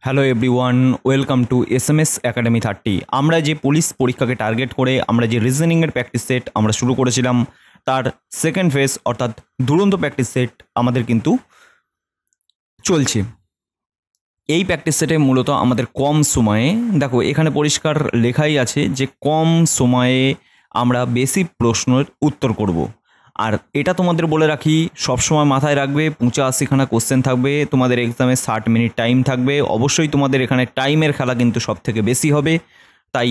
Hello everyone, welcome to SMS academy 30। আমরা যে police পরীক্ষাকে টার্গেট করে আমরা যে রিজনিংয়ের প্র্যাকটিস সেট আমরা শুরু করেছিলাম, তার সেকেন্ড ফেজ অর্থাৎ দুরন্ত প্র্যাকটিস সেট আমাদের কিন্তু চলছে। এই প্র্যাকটিস সেটে মূলত আমাদের কম সময়ে, দেখো এখানে পরিষ্কার লেখাই আছে যে কম সময়ে আমরা বেশি প্রশ্নের উত্তর করব। আর এটা তোমাদের বলে রাখি, সবসময় মাথায় রাখবে 85খানা কোশ্চেন থাকবে, তোমাদের এক্সামে 60 মিনিট টাইম থাকবে। অবশ্যই তোমাদের এখানে টাইমের খেলা কিন্তু সব থেকে বেশি হবে, তাই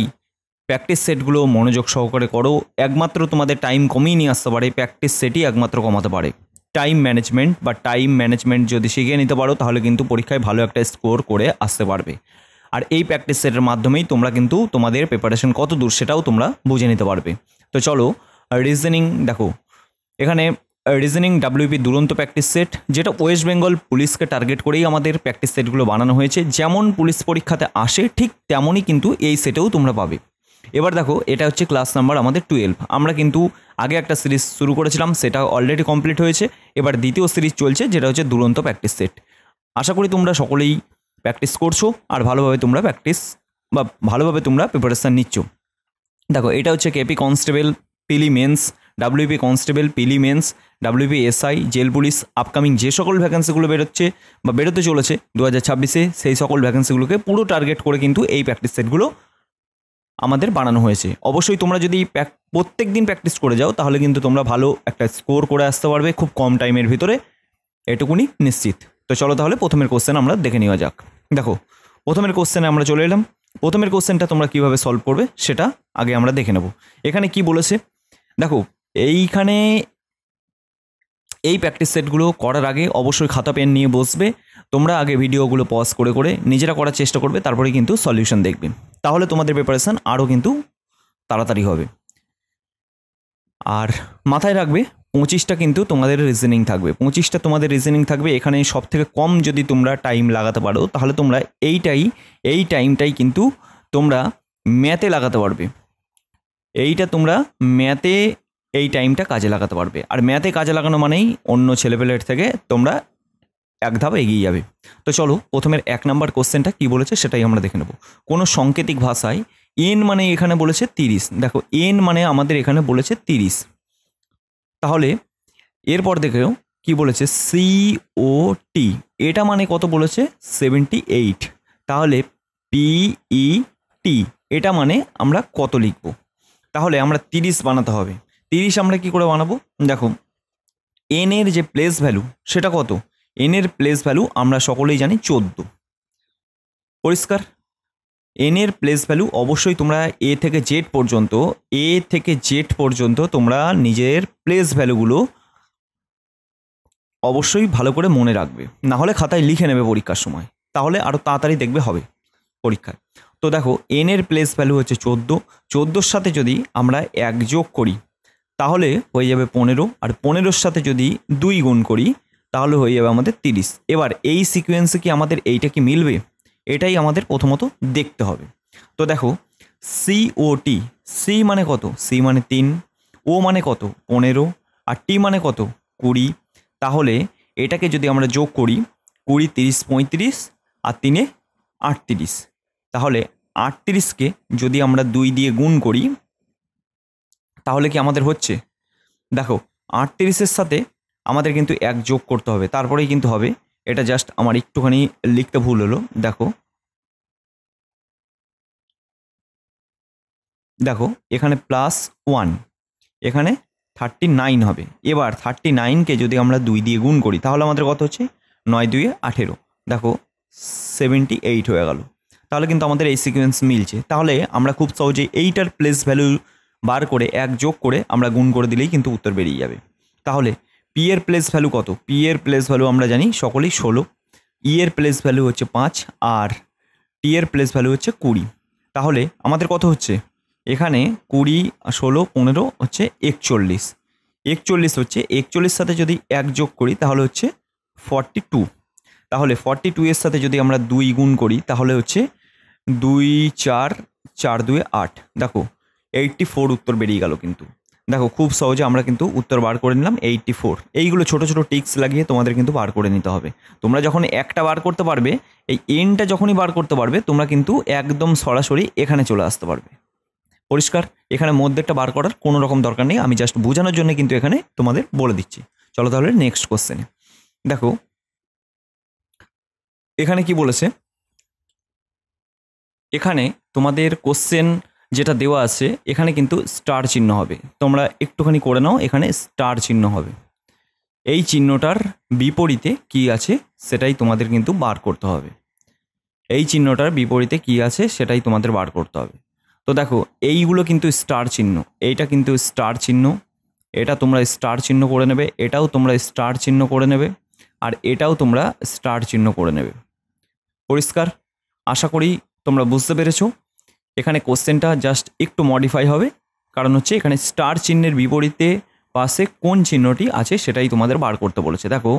প্র্যাকটিস সেটগুলো মনোযোগ সহকারে করো। একমাত্র তোমাদের টাইম কমিয়ে নিয়ে আসতে পারে প্র্যাকটিস সেটই একমাত্র কমাতে পারে। টাইম ম্যানেজমেন্ট যদি শিখে নিতে পারো তাহলে কিন্তু পরীক্ষায় ভালো একটা স্কোর করে আসতে পারবে। আর এই প্র্যাকটিস সেটের মাধ্যমেই তোমরা কিন্তু তোমাদের প্রিপারেশন কত দূর সেটাও তোমরা বুঝে নিতে পারবে। তো চলো রিজনিং দেখো, এখানে রিজনিং ডাব্লিউপি দুরন্ত প্র্যাকটিস সেট, যেটা ওয়েস্ট বেঙ্গল পুলিশকে টার্গেট করেই আমাদের প্র্যাকটিস সেটগুলো বানানো হয়েছে। যেমন পুলিশ পরীক্ষাতে আসে ঠিক তেমনই কিন্তু এই সেটেও তোমরা পাবে। এবার দেখো, এটা হচ্ছে ক্লাস নাম্বার আমাদের 12। আমরা কিন্তু আগে একটা সিরিজ শুরু করেছিলাম, সেটা অলরেডি কমপ্লিট হয়েছে। এবার দ্বিতীয় সিরিজ চলছে, যেটা হচ্ছে দুরন্ত প্র্যাকটিস সেট। আশা করি তোমরা সকলেই প্র্যাকটিস করছো আর ভালোভাবে তোমরা প্রিপারেশান নিচ্ছ। দেখো, এটা হচ্ছে KP constable, prelim mains, WP constable, prelim mains, WP SI, jail police, upcoming যে সকল ভ্যাকেন্সিগুলো বেরোচ্ছে বা বেরোতে চলেছে 2026-এ, সেই সকল ভ্যাকেন্সিগুলোকে পুরো টার্গেট করে কিন্তু এই প্র্যাকটিস সেটগুলো আমাদের বানানো হয়েছে। অবশ্যই তোমরা যদি প্রত্যেক দিন প্র্যাকটিস করে যাও তাহলে কিন্তু তোমরা ভালো একটা স্কোর করে আসতে পারবে খুব কম টাইমের ভিতরে, এটুকুনি নিশ্চিত। তো চলো তাহলে প্রথমের কোশ্চেন আমরা দেখে নেওয়া যাক। দেখো, প্রথমের কোশ্চেনে আমরা চলে এলাম। প্রথমের কোশ্চেনটা তোমরা কিভাবে সলভ করবে সেটা আগে আমরা দেখে নেব। এখানে কি বলেছে দেখো, এইখানে এই প্র্যাকটিস সেটগুলো করার আগে অবশ্যই খাতা পেন নিয়ে বসবে। তোমরা আগে ভিডিওগুলো পজ করে করে নিজেরা করার চেষ্টা করবে, তারপরে কিন্তু সলিউশন দেখবে। তাহলে তোমাদের প্রিপারেশান আরও কিন্তু তাড়াতাড়ি হবে। আর মাথায় রাখবে 25টা কিন্তু তোমাদের রিজনিং থাকবে। এখানে সব থেকে কম যদি তোমরা টাইম লাগাতে পারো তাহলে তোমরা এই টাইমটাই কিন্তু তোমরা ম্যাথে লাগাতে পারবে। তোমরা ম্যাথে এই টাইমটা কাজে লাগাতে পারবে। আর ম্যাথে কাজে লাগানো মানেই অন্য ছেলেপেলের থেকে তোমরা এক ধাপ এগিয়ে যাবে। তো চলো প্রথমের 1 নাম্বার কোশ্চেনটা কী বলেছে সেটাই আমরা দেখে নেব। কোনো সাংকেতিক ভাষায় এন মানে এখানে বলেছে 30। দেখো, এন মানে আমাদের এখানে বলেছে 30। তাহলে এরপর দেখেও কি বলেছে COT, এটা মানে কত বলেছে 78। তাহলে PET, এটা মানে আমরা কত লিখব? তাহলে আমরা 30 বানাতে হবে। 30 আমরা কি করে বানাবো? দেখো, এন এর যে প্লেস ভ্যালু সেটা কত? এন এর প্লেস ভ্যালু আমরা সকলেই জানি 14। পরিষ্কার? এন এর প্লেস ভ্যালু অবশ্যই তোমরা এ থেকে জেড পর্যন্ত তোমরা নিজের প্লেস ভ্যালুগুলো অবশ্যই ভালো করে মনে রাখবে, না হলে খাতায় লিখে নেবে পরীক্ষার সময়, তাহলে আরও তাড়াতাড়ি দেখবে হবে পরীক্ষায়। তো দেখো, এন এর প্লেস ভ্যালু হচ্ছে 14। 14-র সাথে যদি আমরা 1 যোগ করি তাহলে হয়ে যাবে 15, আর 15-র সাথে যদি 2 গুণ করি তাহলে হয়ে যাবে আমাদের 30। এবার এই সিকোয়েন্সে কি আমাদের এইটা কি মিলবে? এটাই আমাদের প্রথমত দেখতে হবে। তো দেখো, COT, সি মানে কত? সি মানে 3, ও মানে কত? 15, আর টি মানে কত? 20। তাহলে এটাকে যদি আমরা যোগ করি 20, 30, 35, আর 3-এ 38। তাহলে 38কে যদি আমরা 2 দিয়ে গুণ করি তাহলে কি আমাদের হচ্ছে? দেখো, 38-এর সাথে আমাদের কিন্তু 1 যোগ করতে হবে, তারপরেই কিন্তু হবে। এটা জাস্ট আমার একটুখানি লিখতে ভুল হলো। দেখো এখানে +1, এখানে 39 হবে। এবার 39কে যদি আমরা 2 দিয়ে গুণ করি তাহলে আমাদের কত হচ্ছে? 9 2 18। দেখো 78 হয়ে গেল। তাহলে কিন্তু আমাদের এই সিকোয়েন্স মিলছে। তাহলে আমরা খুব সহজেই এইটার প্লেস ভ্যালু বার করে 1 যোগ করে আমরা গুণ করে দিলেই কিন্তু উত্তর বেরিয়ে যাবে। তাহলে পি এর প্লেস ভ্যালু কত? পি এর প্লেস ভ্যালু আমরা জানি সকলেই 16, ই এর প্লেস ভ্যালু হচ্ছে 5, আর টি এর প্লেস ভ্যালু হচ্ছে 20। তাহলে আমাদের কত হচ্ছে? এখানে 20, 16, 15 হচ্ছে 41। 41 হচ্ছে, 41 সাথে যদি 1 যোগ করি তাহলে হচ্ছে 42। তাহলে 42 এর সাথে যদি আমরা 2 গুণ করি তাহলে হচ্ছে 2 4 4 2 8। দেখো 84 উত্তর বেরিয়ে গেল কিন্তু। দেখো খুব সহজে আমরা কিন্তু উত্তর বার করে নিলাম 84। এইগুলো ছোট ছোট টিক্স লাগিয়ে তোমাদের কিন্তু বার করে নিতে হবে। তোমরা যখন একটা বার করতে পারবে, এই এনটা যখনই বার করতে পারবে, তোমরা কিন্তু একদম সরাসরি এখানে চলে আসতে পারবে। পরিষ্কার? এখানে মধ্যেরটা বার করার কোনো রকম দরকার নেই, আমি জাস্ট বোঝানোর জন্য কিন্তু এখানে তোমাদের বলে দিচ্ছি। চলো তাহলে নেক্সট কোশ্চেনে দেখো এখানে কি বলেছে। এখানে তোমাদের কোশ্চেন যেটা দেওয়া আছে এখানে কিন্তু স্টার চিহ্ন হবে, তোমরা একটুখানি করে নাও, এখানে স্টার চিহ্ন হবে। এই চিহ্নটার বিপরীতে কি আছে সেটাই তোমাদের কিন্তু বার করতে হবে। এই চিহ্নটার বিপরীতে কি আছে সেটাই তোমাদের বার করতে হবে। তো দেখো এইগুলো কিন্তু স্টার চিহ্ন, এইটা কিন্তু স্টার চিহ্ন, এটা তোমরা স্টার চিহ্ন করে নেবে, এটাও তোমরা স্টার চিহ্ন করে নেবে, আর এটাও তোমরা স্টার চিহ্ন করে নেবে। পরিষ্কার? আশা করি তোমরা বুঝতে পেরেছো। এখানে কোশ্চেনটা জাস্ট একটু মডিফাই হবে, কারণ হচ্ছে এখানে স্টার চিহ্নের বিপরীতে পাশে কোন চিহ্নটি আছে সেটাই তোমাদের বার করতে বলেছে। দেখো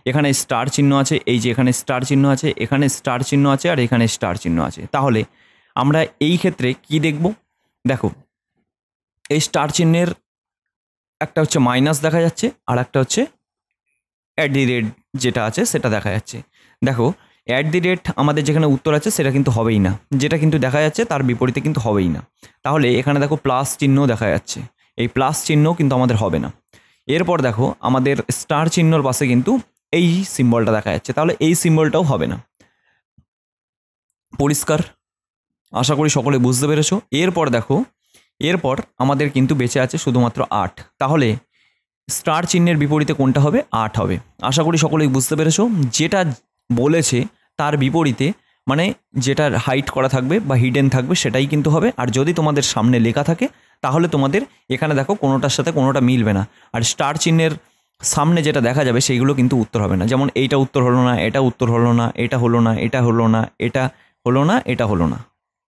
এখানে স্টার চিহ্ন আছে, এই যে এখানে স্টার চিহ্ন আছে, এখানে স্টার চিহ্ন আছে, আর এখানে স্টার চিহ্ন আছে। তাহলে আমরা এই ক্ষেত্রে কি দেখব? দেখো এই স্টার চিহ্নের একটা হচ্ছে মাইনাস দেখা যাচ্ছে, আর একটা হচ্ছে @ যেটা আছে সেটা দেখা যাচ্ছে। দেখো @ আমাদের যেখানে উত্তর আছে সেটা কিন্তু হবেই না, যেটা কিন্তু দেখা যাচ্ছে তার বিপরীতে কিন্তু হবেই না। তাহলে এখানে দেখো প্লাস চিহ্ন দেখা যাচ্ছে, এই প্লাস চিহ্ন কিন্তু আমাদের হবে না। এরপর দেখো আমাদের স্টার চিহ্নর পাশে কিন্তু এই সিম্বলটা দেখা যাচ্ছে, তাহলে এই সিম্বলটাও হবে না। পরিষ্কার? আশা করি সকলে বুঝতে পেরেছো। এরপর দেখো এরপর আমাদের কিন্তু বেঁচে আছে শুধুমাত্র 8। তাহলে স্টার চিহ্নের বিপরীতে কোনটা হবে? 8 হবে। আশা করি সকলেই বুঝতে পেরেছো। যেটা বলেছে তার বিপরীতে, মানে যেটার হাইট করা থাকবে বা হিডেন থাকবে সেটাই কিন্তু হবে। আর যদি তোমাদের সামনে লেখা থাকে তাহলে তোমাদের এখানে দেখো কোনোটার সাথে কোনোটা মিলবে না, আর স্টার চিহ্নের সামনে যেটা দেখা যাবে সেইগুলো কিন্তু উত্তর হবে না। যেমন এইটা উত্তর হলো না, এটা উত্তর হলো না, এটা হলো না, এটা হলো না, এটা হলো না, এটা হলো না।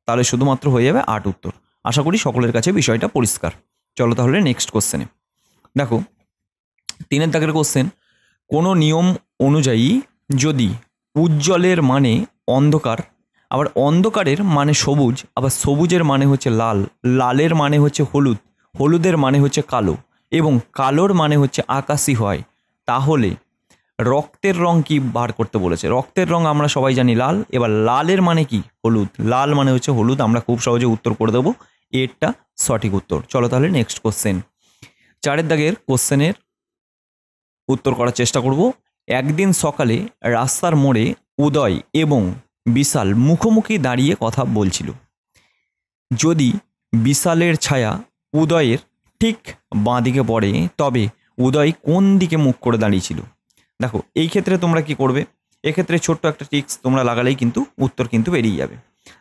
তাহলে শুধুমাত্র হয়ে যাবে 8 উত্তর। আশা করি সকলের কাছে বিষয়টা পরিষ্কার। চলো তাহলে নেক্সট কোশ্চেনে দেখো 3 দাগের কোশ্চেন। কোনো নিয়ম অনুযায়ী যদি উজ্জ্বলের মানে অন্ধকার, আবার অন্ধকারের মানে সবুজ, আবার সবুজের মানে হচ্ছে লাল, লালের মানে হচ্ছে হলুদ, হলুদের মানে হচ্ছে কালো, এবং কালোর মানে হচ্ছে আকাশি হয়, তাহলে রক্তের রং কি বার করতে বলেছে? রক্তের রং আমরা সবাই জানি লাল, এবার লালের মানে কি? হলুদ। লাল মানে হচ্ছে হলুদ, আমরা খুব সহজে উত্তর করে দেবো, এরটা সঠিক উত্তর। চলো তাহলে নেক্সট কোশ্চেন 4 দাগের কোশ্চেনের উত্তর করার চেষ্টা করব। একদিন সকালে রাস্তার মোড়ে উদয় এবং বিশাল মুখোমুখি দাঁড়িয়ে কথা বলছিল। যদি বিশালের ছায়া উদয়ের ঠিক বাঁ দিকে পড়ে তবে উদয় কোন দিকে মুখ করে দাঁড়িয়েছিল? দেখো এই ক্ষেত্রে তোমরা কি করবে? এক্ষেত্রে ছোট্ট একটা টিক্স তোমরা লাগালেই কিন্তু উত্তর কিন্তু বেরিয়ে যাবে।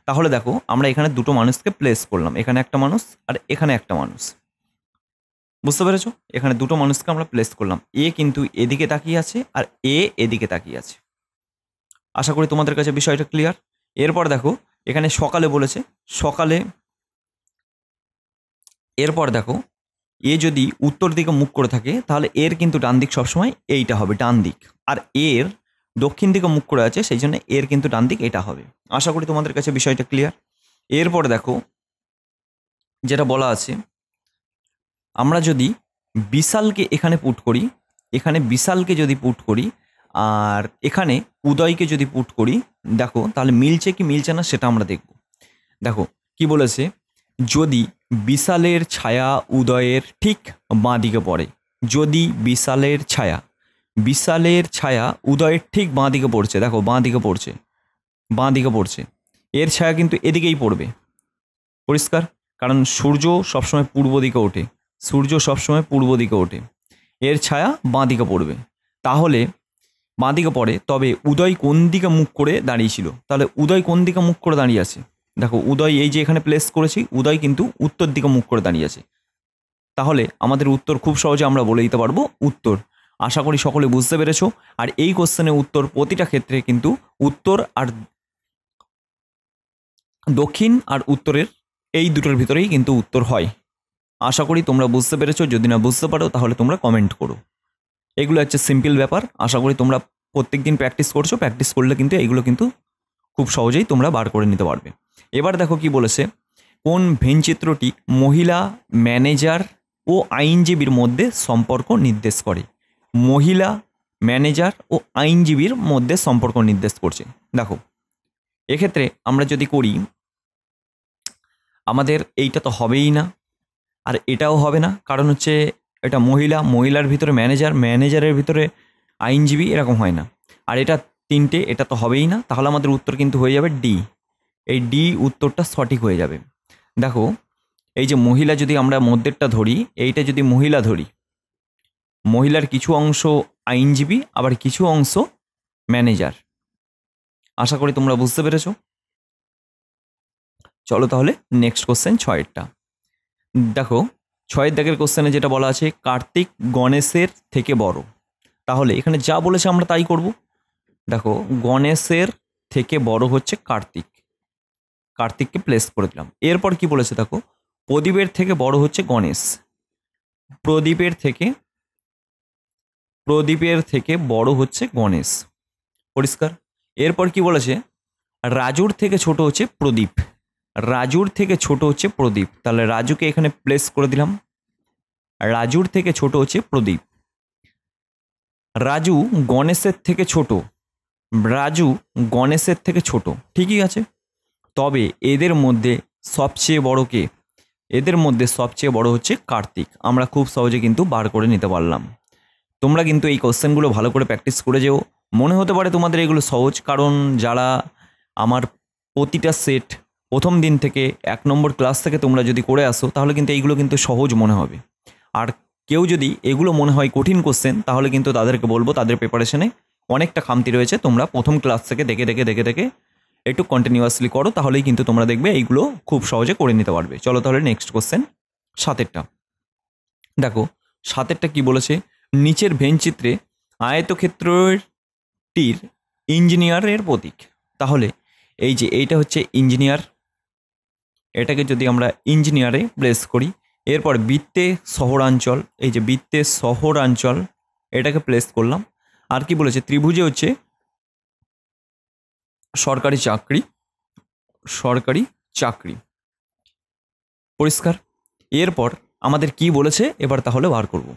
তাহলে দেখো আমরা এখানে দুটো মানুষকে প্লেস করলাম, এখানে একটা মানুষ আর এখানে একটা মানুষ। বুঝতে পেরেছো? এখানে দুটো মানুষকে আমরা প্লেস করলাম, এ কিন্তু এদিকে তাকিয়ে আছে আর এ এদিকে তাকিয়ে আছে। আশা করি তোমাদের কাছে বিষয়টা ক্লিয়ার। এরপর দেখো এখানে সকালে বলেছে, সকালে। এরপর দেখো এ যদি উত্তর দিকে মুখ করে থাকে তাহলে এর কিন্তু ডান দিক সবসময় এইটা হবে, ডান দিক। আর এর দক্ষিণ দিকে মুখ করে আছে, সেই জন্য এর কিন্তু ডান দিক এটা হবে। আশা করি তোমাদের কাছে বিষয়টা ক্লিয়ার। এরপর দেখো যেটা বলা আছে, আমরা যদি বিশালকে এখানে পুট করি, এখানে বিশালকে যদি পুট করি আর এখানে উদয়কে যদি পুট করি, দেখো তাহলে মিলছে কি মিলছে না সেটা আমরা দেখব। দেখো কি বলেছে, যদি বিশালের ছায়া উদয়ের ঠিক বাঁ দিকে পড়ে, যদি বিশালের ছায়া উদয়ের ঠিক বাঁ দিকে পড়ছে, দেখো বাঁ দিকে পড়ছে, বাঁ দিকে পড়ছে, এর ছায়া কিন্তু এদিকেই পড়বে। পরিষ্কার? কারণ সূর্য সবসময় পূর্ব দিকে ওঠে, সূর্য সবসময় পূর্ব দিকে ওঠে, এর ছায়া বাঁ দিকে পড়বে। তাহলে বাঁ দিকে পড়ে, তবে উদয় কোন দিকে মুখ করে দাঁড়িয়েছিল? তাহলে উদয় কোন দিকে মুখ করে দাঁড়িয়ে আছে? দেখো উদয় এই যে এখানে প্লেস করেছি, উদয় কিন্তু উত্তর দিকে মুখ করে দাঁড়িয়ে আছে। তাহলে আমাদের উত্তর খুব সহজে আমরা বলে দিতে পারবো উত্তর। আশা করি সকলে বুঝতে পেরেছো। আর এই কোশ্চেনের উত্তর প্রতিটা ক্ষেত্রে কিন্তু উত্তর আর দক্ষিণ আর উত্তরের এই দুটোর ভিতরেই কিন্তু উত্তর হয়। আশা করি তোমরা বুঝতে পেরেছো। যদি না বুঝতে পারো তাহলে তোমরা কমেন্ট করো। এগুলো হচ্ছে সিম্পল ব্যাপার। আশা করি তোমরা প্রত্যেকদিন প্র্যাকটিস করছো, প্র্যাকটিস করলে কিন্তু এগুলো কিন্তু খুব সহজেই তোমরা বার করে নিতে পারবে। এবার দেখো কি বলেছে, কোন ভেনচিত্রটি মহিলা ম্যানেজার ও আইনজীবীর মধ্যে সম্পর্ক নির্দেশ করে। মহিলা ম্যানেজার ও আইনজীবীর মধ্যে সম্পর্ক নির্দেশ করছে। দেখো এক্ষেত্রে আমরা যদি করি, আমাদের এইটা তো হবেই না, আর এটাও হবে না, কারণ হচ্ছে এটা মহিলার ভিতরে ম্যানেজার, ম্যানেজারের ভিতরে আইনজীবী, এরকম হয় না। আর এটা তিনটে, এটা তো হবেই না, তাহলে আমাদের উত্তর কিন্তু হয়ে যাবে ডি। এই ডি উত্তরটা সঠিক হয়ে যাবে। দেখো এই যে মহিলা, যদি আমরা মধ্যেরটা ধরি, এইটা যদি মহিলা ধরি, মহিলার কিছু অংশ আইনজীবী আবার কিছু অংশ ম্যানেজার। আশা করি তোমরা বুঝতে পেরেছ। চলো তাহলে নেক্সট কোশ্চেন 6-এরটা দেখো। 6-এর দাগের কোশ্চেনে যেটা বলা আছে, কার্তিক গণেশের থেকে বড়। তাহলে এখানে যা বলেছে আমরা তাই করব। দেখো গণেশের থেকে বড় হচ্ছে কার্তিক, কার্তিককে প্লেস করে দিলাম। এরপর কি বলেছে দেখো, প্রদীপের থেকে বড় হচ্ছে গণেশ, প্রদীপের থেকে বড় হচ্ছে গণেশ, পরিষ্কার। এরপর কি বলেছে, রাজুর থেকে ছোট হচ্ছে প্রদীপ, রাজুর থেকে ছোট হচ্ছে প্রদীপ। তাহলে রাজুকে এখানে প্লেস করে দিলাম, রাজুর থেকে ছোট হচ্ছে প্রদীপ। রাজু গণেশের থেকে ছোট, রাজু গণেশের থেকে ছোট, ঠিকই আছে। তবে এদের মধ্যে সবচেয়ে বড় কে? এদের মধ্যে সবচেয়ে বড় হচ্ছে কার্তিক। আমরা খুব সহজে কিন্তু বার করে নিতে পারলাম। তোমরা কিন্তু এই কোশ্চেনগুলো ভালো করে প্র্যাকটিস করে যেও। মনে হতে পারে তোমাদের এগুলো সহজ, কারণ যারা আমার প্রতিটা সেট প্রথম দিন থেকে 1 নম্বর ক্লাস থেকে তোমরা যদি করে আসো, তাহলে কিন্তু এইগুলো কিন্তু সহজ মনে হবে। আর কেউ যদি এগুলো মনে হয় কঠিন কোশ্চেন, তাহলে কিন্তু তাদেরকে বলবো তাদের প্রিপারেশনে অনেকটা খামতি রয়েছে। তোমরা প্রথম ক্লাস থেকে দেখে একটু কন্টিনিউয়াসলি করো, তাহলেই কিন্তু তোমরা দেখবে এইগুলো খুব সহজে করে নিতে পারবে। চলো তাহলে নেক্সট কোশ্চেন 7-এরটা দেখো। 7-এরটা কি বলেছে, নিচের ভেন চিত্রে আয়তক্ষেত্রটির ইঞ্জিনিয়ারের প্রতীক। তাহলে এই যে এইটা হচ্ছে ইঞ্জিনিয়ার, এটাকে যদি আমরা ইঞ্জিনিয়ারে প্লেস করি। এরপর বৃত্তে শহরাঞ্চল, এই যে বৃত্তে শহরাঞ্চল, এটাকে প্লেস করলাম। আর কি বলেছে, ত্রিভুজে হচ্ছে সরকারি চাকরি, পরিষ্কার। এরপর আমাদের কি বলেছে এবার তাহলে বার করব।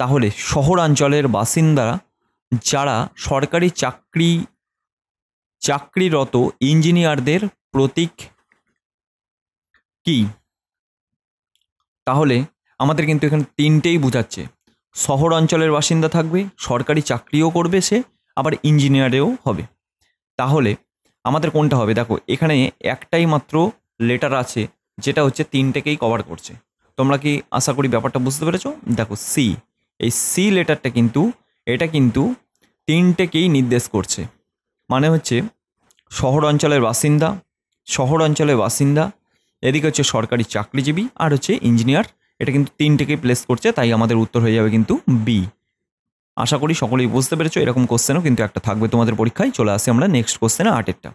তাহলে শহরাঞ্চলের বাসিন্দারা যারা সরকারি চাকরিরত ইঞ্জিনিয়ারদের প্রতীক কি? তাহলে আমাদের কিন্তু এখানে তিনটেই বোঝাচ্ছে, শহর অঞ্চলের বাসিন্দা থাকবে, সরকারি চাকরিও করবে সে, আবার ইঞ্জিনিয়ারেও হবে। তাহলে আমাদের কোনটা হবে? দেখো এখানে একটাই মাত্র লেটার আছে যেটা হচ্ছে তিনটেকেই কভার করছে। তোমরা কি আশা করি ব্যাপারটা বুঝতে পেরেছো? দেখো সি, এই সি লেটারটা কিন্তু এটা কিন্তু তিনটেকেই নির্দেশ করছে। মানে হচ্ছে শহর অঞ্চলের বাসিন্দা, এদিকে হচ্ছে সরকারি চাকরিজীবী, আর হচ্ছে ইঞ্জিনিয়ার। এটা কিন্তু তিনটেকেই প্লেস করছে, তাই আমাদের উত্তর হয়ে যাবে কিন্তু বি। আশা করি সকলেই বুঝতে পেরেছো। এরকম কোশ্চেনও কিন্তু একটা থাকবে তোমাদের পরীক্ষায়। চলে আসি আমরা নেক্সট কোশ্চেনে 8-এরটা।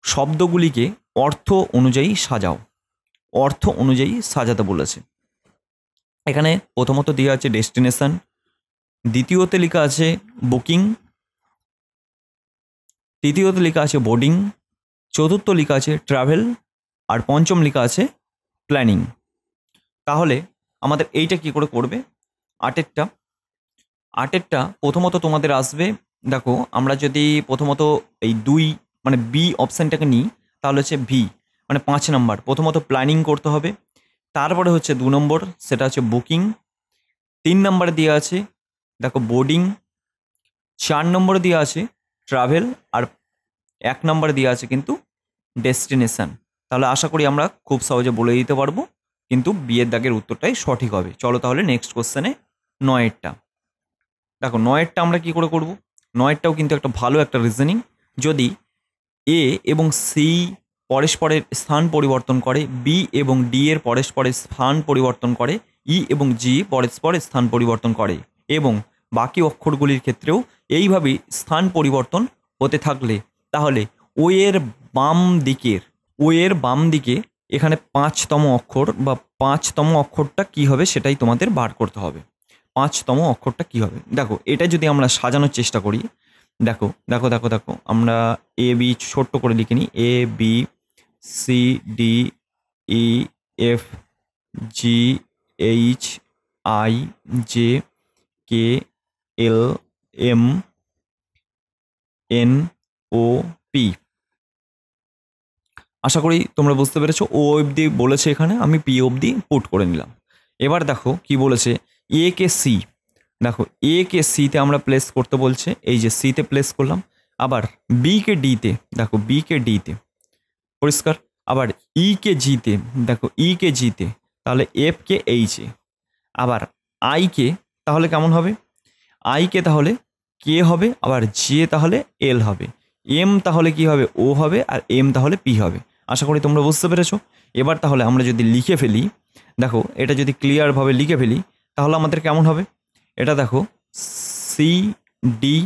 শব্দগুলিকে অর্থ অনুযায়ী সাজাও। অর্থ অনুযায়ী সাজাতে বলেছে। এখানে প্রথমত দেওয়া আছে ডেস্টিনেশন, দ্বিতীয়তে লেখা আছে বুকিং, তৃতীয়তে লেখা আছে বোর্ডিং, চতুর্থ লেখা আছে ট্রাভেল, আর পঞ্চম লেখা আছে প্ল্যানিং। তাহলে আমাদের এইটা কি করে করবে? 8-এরটা প্রথমত তোমাদের আসবে, দেখো আমরা যদি প্রথমত এই 2 মানে বি অপশানটাকে নিই, তাহলে হচ্ছে ভি মানে 5 নম্বর। প্রথমত প্ল্যানিং করতে হবে, তারপরে হচ্ছে 2 নম্বর, সেটা হচ্ছে বুকিং, 3 নম্বরে দেওয়া আছে দেখো বোর্ডিং, 4 নম্বরে দেওয়া আছে ট্রাভেল, আর 1 নম্বরে দেওয়া আছে কিন্তু ডেস্টিনেশন। তাহলে আশা করি আমরা খুব সহজে বলে দিতে পারবো, কিন্তু বিয়ের দাগের উত্তরটাই সঠিক হবে। চলো তাহলে নেক্সট কোশ্চেনে 9-এরটা দেখো। 9-এরটা আমরা কি করে করব? 9-এরটাও কিন্তু একটা ভালো একটা রিজনিং। যদি এ এবং সি পরস্পরের স্থান পরিবর্তন করে, বি এবং ডি এর পরস্পরের স্থান পরিবর্তন করে, ই এবং জি পরস্পরের স্থান পরিবর্তন করে, এবং বাকি অক্ষরগুলির ক্ষেত্রেও এইভাবেই স্থান পরিবর্তন হতে থাকলে, তাহলে ও এর বাম দিকে এখানে 5তম অক্ষর বা 5তম অক্ষরটা কি হবে সেটাই তোমাদের বার করতে হবে। 5তম অক্ষরটা কি হবে? দেখো এটা যদি আমরা সাজানোর চেষ্টা করি, দেখো আমরা এ বি ছোট্ট করে লিখে নিই, A B C D E F G H I J K L M N O P. আশা করি তোমরা বুঝতে পেরেছো। ও অবধি বলেছে, এখানে আমি পি অবধি পুট করে নিলাম। এবার দেখো কি বলেছে, এ কে সি। দেখো এ কে সিতে আমরা প্লেস করতে বলছে, এই যে সিতে প্লেস করলাম। আবার বি কে ডিতে, দেখো বি কে ডিতে, পরিষ্কার। আবার ই কে জিতে, দেখো ই কে জিতে, তাহলে এফ কে এইচে। আবার আই কে তাহলে কেমন হবে, আই কে তাহলে কে হবে, আবার জে তাহলে এল হবে, এম তাহলে কি হবে ও হবে, আর এম তাহলে পি হবে। আশা করি তোমরা বুঝতে পেরেছো। এবার তাহলে আমরা যদি লিখে ফেলি, দেখো এটা যদি ক্লিয়ারভাবে লিখে ফেলি তাহলে আমাদের কেমন হবে, এটা দেখো সি ডি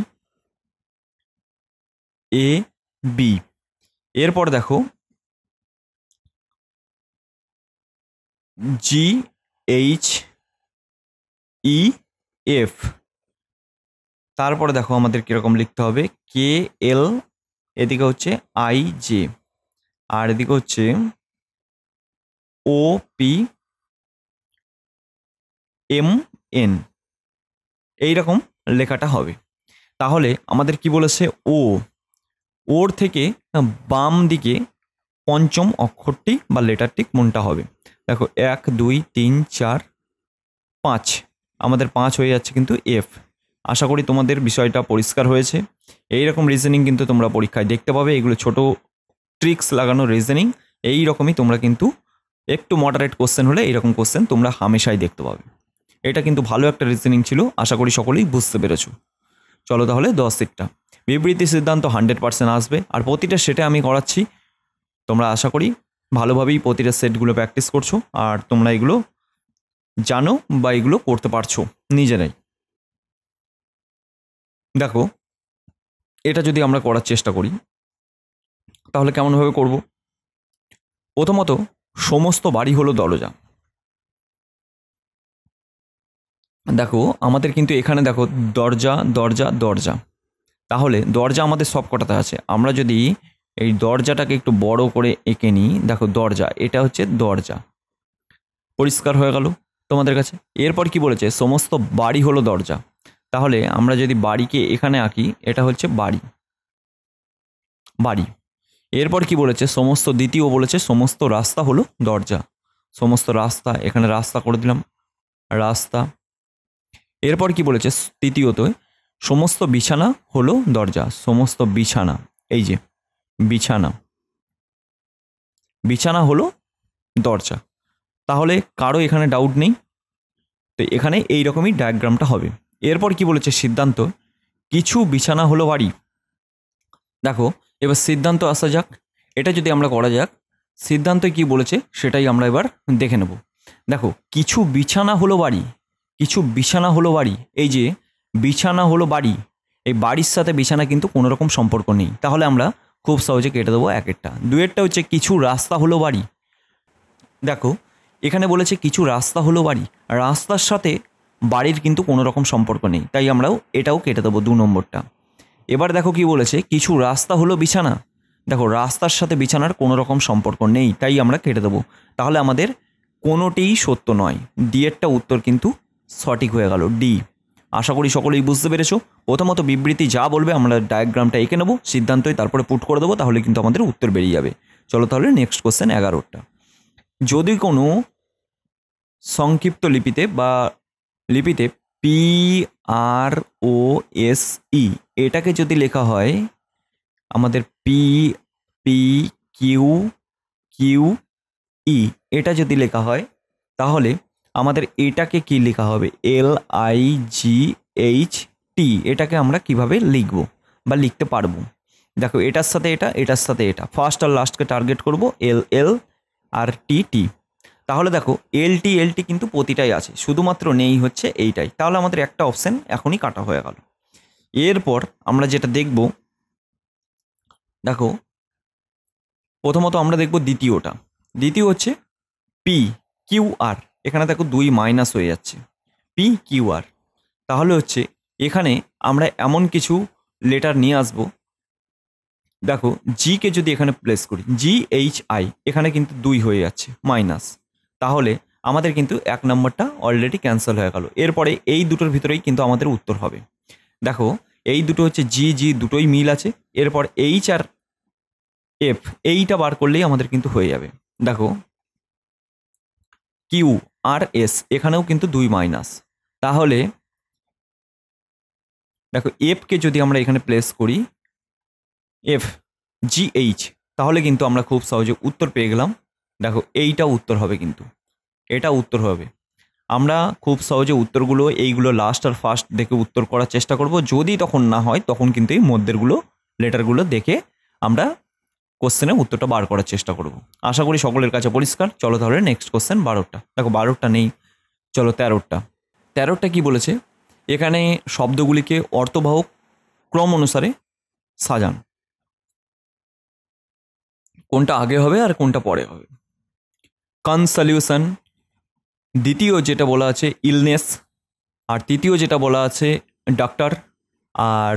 এ বি, এরপর দেখো জি এইচ ই এফ, তারপরে দেখো আমাদের কীরকম লিখতে হবে, কে এল, এদিকে হচ্ছে আই জে, আর এদিকে হচ্ছে ও পি এম এন, এইরকম লেখাটা হবে। তাহলে আমাদের কি বলেছে, ওর থেকে বাম দিকে পঞ্চম অক্ষরটি বা লেটারটি কোনটা হবে। দেখো 1 2 3 4 5, আমাদের 5 হয়ে যাচ্ছে কিন্তু এফ। আশা করি তোমাদের বিষয়টা পরিষ্কার হয়েছে। এইরকম রিজনিং কিন্তু তোমরা পরীক্ষায় দেখতে পাবে, এগুলো ছোট ট্রিক্স লাগানো রিজনিং। এই রকমই তোমরা কিন্তু একটু মডারেট কোশ্চেন হলে এইরকম কোশ্চেন তোমরা হামেশাই দেখতে পাবে। এটা কিন্তু ভালো একটা রিজনিং ছিল, আশা করি সকলেই বুঝতে পেরেছো। চলো তাহলে 10 সেটটা বিবৃতি সিদ্ধান্ত 100% আসবে, আর প্রতিটা সেটে আমি করাচ্ছি। তোমরা আশা করি ভালোভাবেই প্রতিটা সেটগুলো প্র্যাকটিস করছো, আর তোমরা এগুলো জানো বা এগুলো করতে পারছো নিজেরাই। দেখো এটা যদি আমরা করার চেষ্টা করি তাহলে কেমনভাবে করব। প্রথমত সমস্ত বাড়ি হলো দরজা। দেখো আমাদের কিন্তু এখানে দেখো দরজা দরজা দরজা, তাহলে দরজা আমাদের সব কটাতে আছে। আমরা যদি এই দরজাটাকে একটু বড় করে এঁকে নিই, দেখো দরজা, এটা হচ্ছে দরজা, পরিষ্কার হয়ে গেল তোমাদের কাছে। এরপর কি বলেছে, সমস্ত বাড়ি হলো দরজা, তাহলে আমরা যদি বাড়িকে এখানে আঁকি, এটা হচ্ছে বাড়ি, বাড়ি। এরপর কি বলেছে, সমস্ত, দ্বিতীয় বলেছে সমস্ত রাস্তা হলো দরজা, সমস্ত রাস্তা, এখানে রাস্তা করে দিলাম, রাস্তা। এরপর কি বলেছে, তৃতীয়ত সমস্ত বিছানা হলো দরজা, সমস্ত বিছানা, এই যে বিছানা, বিছানা হলো দরজা। তাহলে কারো এখানে ডাউট নেই, তো এখানে এই রকমই ডায়াগ্রামটা হবে। এরপর কি বলেছে, সিদ্ধান্ত, কিছু বিছানা হলো বাড়ি। দেখো এবার সিদ্ধান্ত আসা যাক, এটা যদি আমরা করা যাক, সিদ্ধান্তে কি বলেছে সেটাই আমরা এবার দেখে নেব। দেখো কিছু বিছানা হলো বাড়ি, কিছু বিছানা হলো বাড়ি, এই যে বিছানা হলো বাড়ি, এই বাড়ির সাথে বিছানা কিন্তু কোনো রকম সম্পর্ক নেই, তাহলে আমরা খুব সহজে কেটে দেবো এক একটা। দুয়েরটা হচ্ছে কিছু রাস্তা হলো বাড়ি। দেখো এখানে বলেছে কিছু রাস্তা হলো বাড়ি, রাস্তার সাথে বাড়ির কিন্তু কোনো রকম সম্পর্ক নেই, তাই আমরাও এটাও কেটে দেবো 2 নম্বরটা। এবার দেখো কি বলেছে, কিছু রাস্তা হলো বিছানা, দেখো রাস্তার সাথে বিছানার কোনো রকম সম্পর্ক নেই, তাই আমরা কেটে দেবো। তাহলে আমাদের কোনোটিই সত্য নয়, ডি এরটা উত্তর কিন্তু সঠিক হয়ে গেল, ডি। আশা করি সকলেই বুঝতে পেরেছো। প্রথমত বিবৃতি যা বলবে আমরা ডায়াগ্রামটা এঁকে নেবো, সিদ্ধান্তই তারপরে পুট করে দেবো, তাহলে কিন্তু আমাদের উত্তর বেরিয়ে যাবে। চলো তাহলে নেক্সট কোশ্চেন 11টা। যদি কোনো সংক্ষিপ্ত লিপিতে বা লিপিতে পি আর ও এস ই, এটাকে যদি লেখা হয় আমাদের P P Q Q E, এটা যদি লেখা হয় তাহলে আমাদের এটাকে কি লেখা হবে, L I G H T, এটাকে আমরা কিভাবে লিখব বা লিখতে পারবো। দেখো এটার সাথে এটা, এটার সাথে এটা, ফার্স্ট আর লাস্টকে টার্গেট করব, এল এল আর টি টি। তাহলে দেখো এলটি এলটি কিন্তু প্রতিটাই আছে, শুধুমাত্র নেই হচ্ছে এইটাই, তাহলে আমাদের একটা অপশান এখনই কাটা হয়ে গেল। এরপর আমরা যেটা দেখব, দেখো প্রথমত আমরা দেখব দ্বিতীয়টা, দ্বিতীয় হচ্ছে পি কিউ আর, এখানে দেখো 2 মাইনাস হয়ে যাচ্ছে, পি কিউ আর। তাহলে হচ্ছে এখানে আমরা এমন কিছু লেটার নিয়ে আসব, দেখো জিকে যদি এখানে প্লেস করি, জি এইচ আই, এখানে কিন্তু 2 হয়ে যাচ্ছে মাইনাস, তাহলে আমাদের কিন্তু 1 নম্বরটা অলরেডি ক্যান্সেল হয়ে গেল। এরপরে এই দুটোর ভিতরেই কিন্তু আমাদের উত্তর হবে। দেখো এই দুটো হচ্ছে জি জি দুটোই মিল আছে। এরপর এইচ আর এফ এইটা বার করলেই আমাদের কিন্তু হয়ে যাবে। দেখো কিউ আর এস এখানেও কিন্তু 2 মাইনাস। তাহলে দেখো এফকে যদি আমরা এখানে প্লেস করি এফ জি এইচ, তাহলে কিন্তু আমরা খুব সহজে উত্তর পেয়ে গেলাম। দেখো এইটা উত্তর হবে, কিন্তু এটা উত্তর হবে। আমরা খুব সহজে উত্তরগুলো এইগুলো লাস্ট আর ফার্স্ট দেখে উত্তর করার চেষ্টা করব। যদি তখন না হয় তখন কিন্তু এই মধ্যেরগুলো লেটারগুলো দেখে আমরা কোশ্চেনের উত্তরটা বার করার চেষ্টা করব। আশা করি সকলের কাছে পরিষ্কার। চলো তাহলে নেক্সট কোশ্চেন 12টা। দেখো 12টা নেই, চলো 13টা। 13টা কি বলেছে, এখানে শব্দগুলিকে অর্থবাহ ক্রম অনুসারে সাজান। কোনটা আগে হবে আর কোনটা পরে হবে। কনসলিউশন, দ্বিতীয় যেটা বলা আছে ইলনেস, আর তৃতীয় যেটা বলা আছে ডাক্তার, আর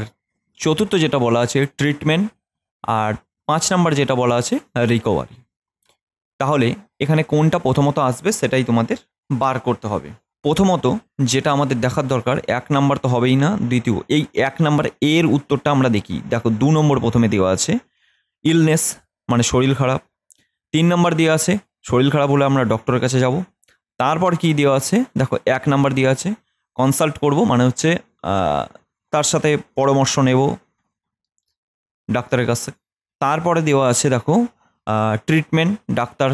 চতুর্থ যেটা বলা আছে ট্রিটমেন্ট, আর 5 নাম্বার যেটা বলা আছে রিকভারি। তাহলে এখানে কোনটা প্রথমত আসবে সেটাই তোমাদের বার করতে হবে। প্রথমত যেটা আমাদের দেখার দরকার, 1 নাম্বার তো হবেই না, দ্বিতীয় এই 1 নাম্বার এর উত্তরটা আমরা দেখি। দেখো 2 নম্বর প্রথমে দেওয়া আছে ইলনেস মানে শরীর খারাপ, 3 নাম্বার দেওয়া আছে শরীর খারাপ হলে আমরা ডক্টরের কাছে যাব। তারপর কি দেওয়া আছে, দেখো 1 নাম্বার দেওয়া আছে কনসাল্ট করব, মানে হচ্ছে তার সাথে পরামর্শ নেব ডাক্তারের কাছে। তারপরে দেওয়া আছে দেখো ট্রিটমেন্ট, ডাক্তার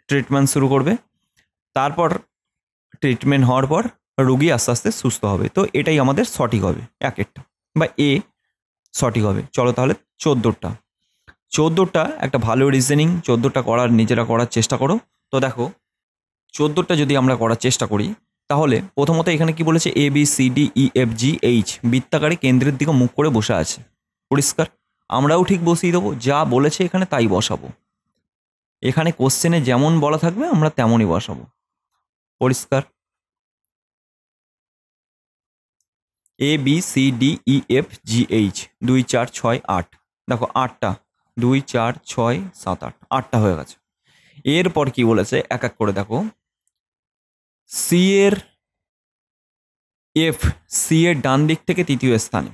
ট্রিটমেন্ট শুরু করবে। তারপর ট্রিটমেন্ট হওয়ার পর রোগী আস্তে আস্তে সুস্থ হবে। তো এটাই আমাদের সঠিক হবে, এক একটা বা এ সঠিক হবে। চলো তাহলে 14টা একটা ভালো রিজনিং, 14টা করার নিজেরা করার চেষ্টা করো। তো দেখো 14টা যদি আমরা করার চেষ্টা করি, তাহলে প্রথমত এখানে কি বলেছে, A B C D E F G H বৃত্তাকারে কেন্দ্রের দিকে মুখ করে বসে আছে। পরিষ্কার, আমরাও ঠিক বসিয়ে দেবো, যা বলেছে এখানে তাই বসাবো। এখানে কোশ্চেনে যেমন বলা থাকবে আমরা তেমনই বসাবো। পরিষ্কার, A B C D E F G H 2 4 6 8। দেখো 8টা, 2 4 6 7 8, 8টা হয়ে গেছে। এরপর কি বলেছে এক এক করে দেখো, সি এর এফ সি এর ডান দিক থেকে তৃতীয় স্থানে।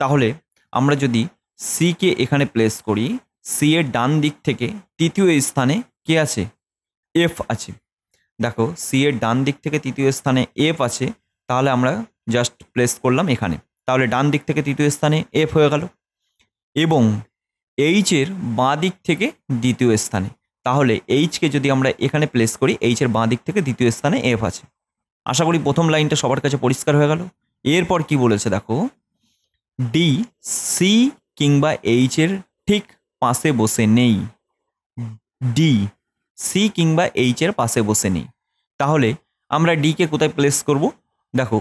তাহলে আমরা যদি সি কে এখানে প্লেস করি, সি এর ডান দিক থেকে তৃতীয় স্থানে কে আছে, এফ আছে। দেখো সি এর ডান দিক থেকে তৃতীয় স্থানে এফ আছে, তাহলে আমরা জাস্ট প্লেস করলাম এখানে। তাহলে ডান দিক থেকে তৃতীয় স্থানে এফ হয়ে গেল। এবং এইচ এর বাঁ দিক থেকে দ্বিতীয় স্থানে, তাহলে এইচকে যদি আমরা এখানে প্লেস করি, এইচ এর বাঁ দিক থেকে দ্বিতীয় স্থানে এফ আছে। আশা করি প্রথম লাইনটা সবার কাছে পরিষ্কার হয়ে গেল। এরপর কি বলেছে দেখো, ডি সি কিংবা এইচ এর ঠিক পাশে বসে নেই। ডি সি কিংবা এইচ এর পাশে বসে নেই। তাহলে আমরা ডি কে কোথায় প্লেস করব, দেখো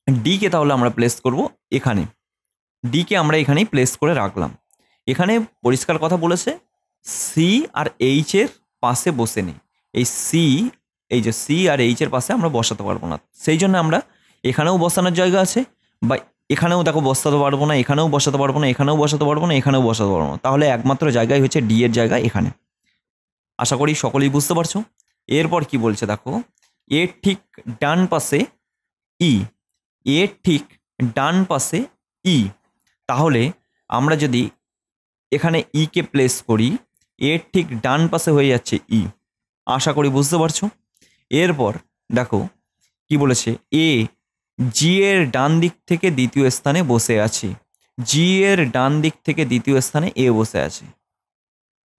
ডি কে তাহলে আমরা প্লেস করব এখানে। ডি কে আমরা এখানেই প্লেস করে রাখলাম। এখানে পরিষ্কার কথা বলেছে সি আর এইচ এর পাশে বসে নেই। এই সি, এই যে সি আর এইচ এর পাশে আমরা বসাতে পারবো না, সেই জন্য আমরা এখানেও বসানোর জায়গা আছে, বা এখানেও দেখো বসাতে পারবো না, এখানেও বসাতে পারবো না, এখানেও বসাতে পারবো না, এখানেও বসাতে পারবো না। তাহলে একমাত্র জায়গায় হচ্ছে ডি এর জায়গা এখানে। আশা করি সকলেই বুঝতে পারছো। এরপর কি বলছে দেখো, এর ঠিক ডান পাশে ই, এর ঠিক ডান পাশে ই। তাহলে আমরা যদি এখানে ই কে প্লেস করি, এর ঠিক ডান পাশে হয়ে যাচ্ছে ই। আশা করি বুঝতে পারছো। এরপর দেখো কি বলেছে, এ জি এর ডান দিক থেকে দ্বিতীয় স্থানে বসে আছে। জি এর ডান দিক থেকে দ্বিতীয় স্থানে এ বসে আছে।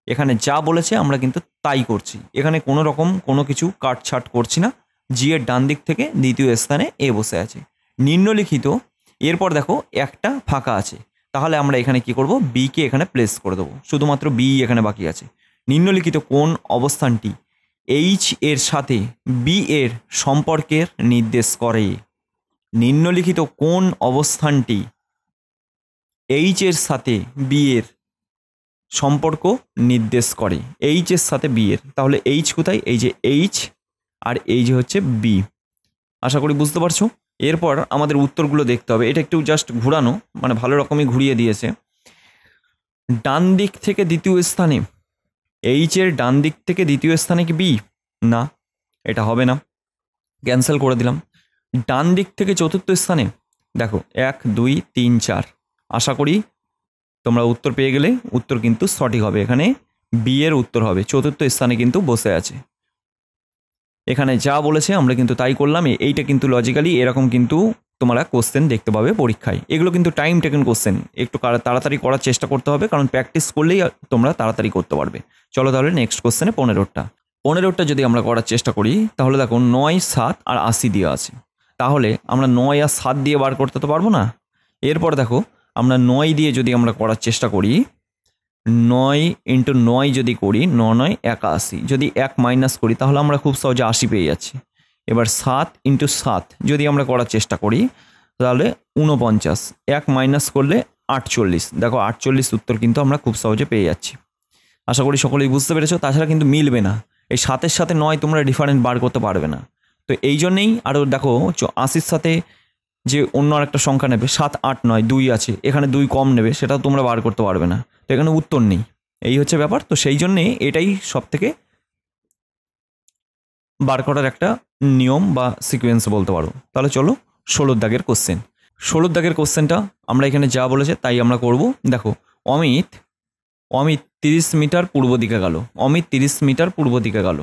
এখানে যা বলেছে আমরা কিন্তু তাই করছি, এখানে কোনো রকম কোনো কিছু কাটছাট করছি না। জি এর ডান দিক থেকে দ্বিতীয় স্থানে এ বসে আছে। নিম্নলিখিত, এরপর দেখো একটা ফাঁকা আছে, তাহলে আমরা এখানে কি করব, বি কে এখানে প্লেস করে দেবো। শুধুমাত্র বি এখানে বাকি আছে। নিম্নলিখিত কোন অবস্থানটি এইচ এর সাথে বি এর সম্পর্কের নির্দেশ করে। নিম্নলিখিত কোন অবস্থানটি এইচ এর সাথে বি এর সম্পর্ক নির্দেশ করে, এইচ এর সাথে বি এর। তাহলে এইচ কোথায়, এই যে এইচ, আর এই যে হচ্ছে বি। আশা করি বুঝতে পারছো। এরপর আমাদের উত্তরগুলো দেখতে হবে। এটা একটু জাস্ট ঘুরানো, মানে ভালো রকমই ঘুরিয়ে দিয়েছে। ডান দিক থেকে দ্বিতীয় স্থানে, এইচ এর ডান দিক থেকে দ্বিতীয় স্থানে কি বি? না, এটা হবে না, ক্যান্সেল করে দিলাম। ডান দিক থেকে চতুর্থ স্থানে দেখো 1 2 3 4, আশা করি তোমরা উত্তর পেয়ে গেলে। উত্তর কিন্তু সঠিক হবে, এখানে বি এর উত্তর হবে, চতুর্থ স্থানে কিন্তু বসে আছে। এখানে যা বলেছে আমরা কিন্তু তাই করলাম। এইটা কিন্তু লজিক্যালি এরকম কিন্তু তোমরা কোশ্চেন দেখতে পাবে পরীক্ষায়। এগুলো কিন্তু টাইম টেকেন কোশ্চেন, একটু তাড়াতাড়ি করার চেষ্টা করতে হবে, কারণ প্র্যাকটিস করলেই তোমরা তাড়াতাড়ি করতে পারবে। চলো তাহলে নেক্সট কোশ্চেনে 15টা যদি আমরা করার চেষ্টা করি, তাহলে দেখো 9 7 আর 80 দেওয়া আছে। তাহলে আমরা 9 আর 7 দিয়ে বার করতে তো পারবো না। এরপর দেখো আমরা 9 দিয়ে যদি আমরা করার চেষ্টা করি, 9 × 9 যদি করি, 9 9 81, যদি 1 মাইনাস করি তাহলে আমরা খুব সহজে 80 পেয়ে যাচ্ছি। এবার 7 × 7 যদি আমরা করার চেষ্টা করি, তাহলে 49, 1 মাইনাস করলে 48, দেখো 48 উত্তর কিন্তু আমরা খুব সহজে পেয়ে যাচ্ছি। আশা করি সকলেই বুঝতে পেরেছো। তাছাড়া কিন্তু মিলবে না, এই 7-এর সাথে 9 তোমরা ডিফারেন্ট বার করতে পারবে না। তো এই জন্যেই আরও দেখো 80-র সাথে যে অন্য আরেকটা সংখ্যা নেবে 7 8 9 2 আছে, এখানে 2 কম নেবে, সেটাও তোমরা বার করতে পারবে না। তো এখানে উত্তর নেই, এই হচ্ছে ব্যাপার। তো সেই জন্যে এটাই সব থেকে বার করার একটা নিয়ম বা সিকোয়েন্স বলতে পারো। তাহলে চলো 16 দাগের কোশ্চেন। 16 দাগের কোশ্চেনটা আমরা এখানে যা বলেছে তাই আমরা করব। দেখো অমিত 30 মিটার পূর্ব দিকে গেল। অমিত 30 মিটার পূর্ব দিকে গেল।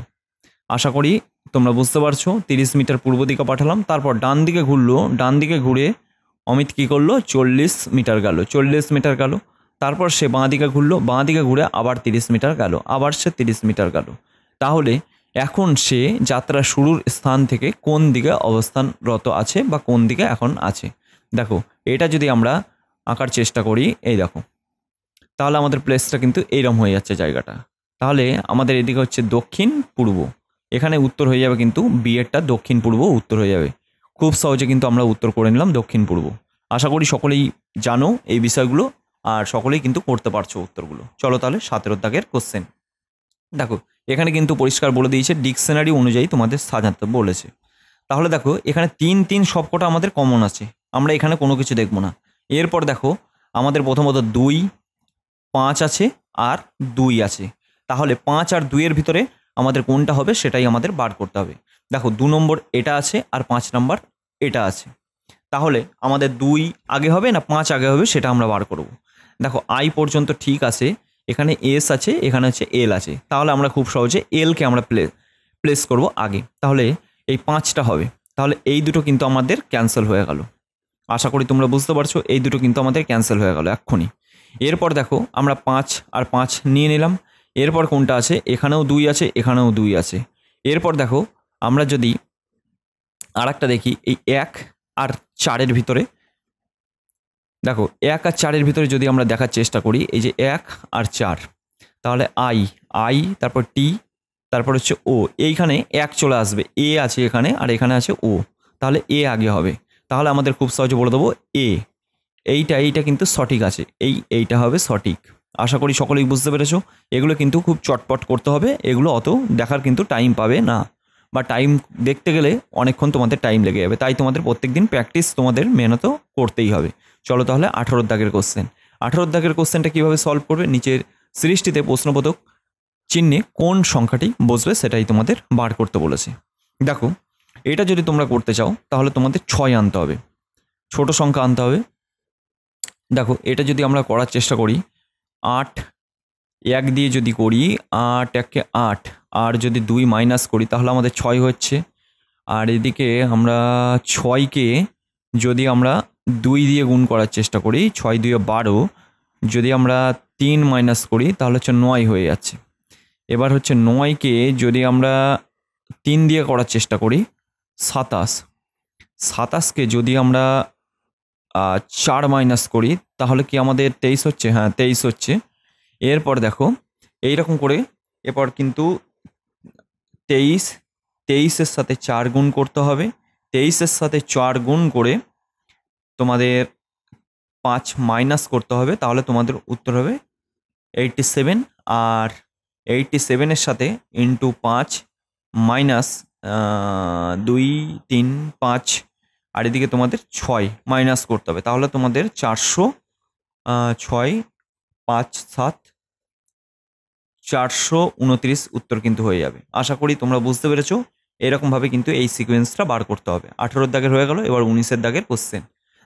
আশা করি তোমরা বুঝতে পারছো। 30 মিটার পূর্ব দিকে পাঠালাম, তারপর ডান দিকে ঘুরলো, ডান দিকে ঘুরে অমিত কী করলো, 40 মিটার গেল, 40 মিটার গেল। তারপর সে বাঁ দিকে ঘুরলো, বাঁ দিকে ঘুরে আবার 30 মিটার গেল, আবার সে 30 মিটার গেল। তাহলে এখন সে যাত্রা শুরুর স্থান থেকে কোন দিকে অবস্থানরত আছে বা কোন দিকে এখন আছে। দেখো এটা যদি আমরা আঁকার চেষ্টা করি, এই দেখো, তাহলে আমাদের প্লেসটা কিন্তু এইরকম হয়ে যাচ্ছে জায়গাটা। তাহলে আমাদের এদিকে হচ্ছে দক্ষিণ পূর্ব, এখানে উত্তর হয়ে যাবে কিন্তু বি এরটা দক্ষিণ পূর্ব উত্তর হয়ে যাবে। খুব সহজে কিন্তু আমরা উত্তর করে নিলাম দক্ষিণ পূর্ব। আশা করি সকলেই জানো এই বিষয়গুলো আর সকলেই কিন্তু করতে পারছো উত্তরগুলো। চলো তাহলে 17 দাগের কোশ্চেন। দেখো এখানে কিন্তু পরিষ্কার বলে দিয়েছে ডিকশনারি অনুযায়ী তোমাদের সাজাতে বলেছে। তাহলে দেখো এখানে 3 3 সবকটা আমাদের কমন আছে, আমরা এখানে কোনো কিছু দেখবো না। এরপর দেখো আমাদের প্রথমত 2 5 আছে আর 2 আছে। তাহলে 5 আর 2 এর ভিতরে আমাদের কোনটা হবে সেটাই আমাদের বার করতে হবে। দেখো 2 নম্বর এটা আছে আর 5 নম্বর এটা আছে। তাহলে আমাদের 2 আগে হবে না 5 আগে হবে সেটা আমরা বার করব। দেখো আই পর্যন্ত ঠিক আছে, এখানে এস আছে, এখানে হচ্ছে এল আছে। তাহলে আমরা খুব সহজে এলকে আমরা প্লেস করব আগে। তাহলে এই 5টা হবে। তাহলে এই দুটো কিন্তু আমাদের ক্যান্সেল হয়ে গেল। আশা করি তোমরা বুঝতে পারছো, এই দুটো কিন্তু আমাদের ক্যান্সেল হয়ে গেল এক্ষুনি। এরপর দেখো আমরা 5 আর 5 নিয়ে নিলাম। এরপর কোনটা আছে, এখানেও 2 আছে, এখানেও 2 আছে। এরপর দেখো আমরা যদি আর একটা দেখি, এই 1 আর 4-এর ভিতরে, দেখো 1 আর 4-এর ভিতরে যদি আমরা দেখার চেষ্টা করি, এই যে 1 আর 4, তাহলে আই তারপর টি তারপর হচ্ছে ও, এইখানে 1 চলে আসবে, এ আছে এখানে আর এখানে আছে ও, তাহলে এ আগে হবে। তাহলে আমাদের খুব সহজে বলে দেবো এ, এইটা কিন্তু সঠিক আছে, এইটা হবে সঠিক। আশা করি সকলেই বুঝতে পেরেছো। এগুলো কিন্তু খুব চটপট করতে হবে, এগুলো অত দেখার কিন্তু টাইম পাবে না, বা টাইম দেখতে গেলে অনেকক্ষণ তোমাদের টাইম লেগে যাবে। তাই তোমাদের প্রত্যেক দিন প্র্যাকটিস তোমাদের মেহনত করতেই হবে। চলো তাহলে 18 দাগের কোশ্চেন। 18 দাগের কোশ্চেনটা কীভাবে সলভ করবে, নিচের সিরিজটিতে প্রশ্নবোধক চিহ্নে কোন সংখ্যাটি বসবে সেটাই তোমাদের বার করতে বলেছে। দেখো এটা যদি তোমরা করতে চাও তাহলে তোমাদের 6 আনতে হবে, ছোট সংখ্যা আনতে হবে। দেখো এটা যদি আমরা করার চেষ্টা করি, 8 1 দিয়ে যদি করি, 8 1 8, আর যদি 2 মাইনাস করি তাহলে আমাদের 6 হচ্ছে। আর এদিকে আমরা 6কে যদি আমরা 2 দিয়ে গুণ করার চেষ্টা করি, 6 2 12, যদি আমরা 3 মাইনাস করি তাহলে হচ্ছে 9 হয়ে যাচ্ছে। এবার হচ্ছে 9কে যদি আমরা 3 দিয়ে করার চেষ্টা করি, 27, 27কে যদি আমরা 4 মাইনাস করি তাহলে কি আমাদের 23 হচ্ছে, হ্যাঁ 23 হচ্ছে। এরপর দেখো এইরকম করে এরপর কিন্তু 23-এর সাথে 4 গুণ করতে হবে, 23-এর সাথে 4 গুণ করে তোমাদের 5 মাইনাস করতে হবে, তাহলে তোমাদের উত্তর হবে 87। আর 87-এর সাথে ইন্টু 5 মাইনাস 2 3 5, আর এদিকে তোমাদের 6 মাইনাস করতে হবে, তাহলে তোমাদের 400, 6 5 7 429 উত্তর কিন্তু হয়ে যাবে। আশা করি তোমরা বুঝতে পেরেছো। এরকমভাবে কিন্তু এই সিকোয়েন্সটা বার করতে হবে। 18 দাগের হয়ে গেল, এবার 19 দাগের কোশ্চেন।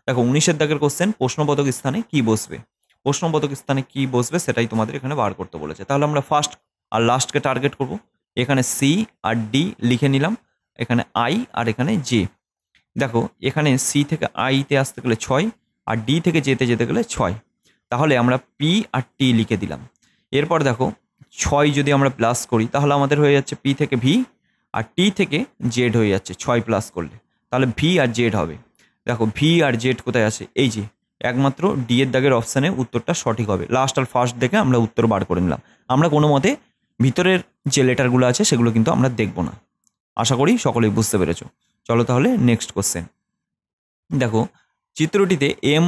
দেখো 19 দাগের কোশ্চেন, প্রশ্নবোধক স্থানে কি বসবে, প্রশ্নবোধক স্থানে কি বসবে সেটাই তোমাদের এখানে বার করতে বলেছে। তাহলে আমরা ফার্স্ট আর লাস্টকে টার্গেট করব। এখানে সি আর ডি লিখে নিলাম, এখানে আই আর এখানে জে। দেখো এখানে সি থেকে আইতে আসতে গেলে 6 আর ডি থেকে জেতে যেতে গেলে 6, তাহলে আমরা পি আর টি লিখে দিলাম। এরপর দেখো 6 যদি আমরা প্লাস করি তাহলে আমাদের হয়ে যাচ্ছে পি থেকে ভি আর টি থেকে জেড হয়ে যাচ্ছে 6 প্লাস করলে, তাহলে ভি আর জেড হবে। দেখো ভি আর জেড কোথায় আছে, এই যে একমাত্র ডি এর দাগের অপশানে উত্তরটা সঠিক হবে। লাস্ট আর ফার্স্ট দেখে আমরা উত্তর বার করে নিলাম। আমরা কোনো মতে ভিতরের যে লেটারগুলো আছে সেগুলো কিন্তু আমরা দেখব না। আশা করি সকলেই বুঝতে পেরেছো। চলো তাহলে নেক্সট কোশ্চেন। দেখো চিত্রটিতে এম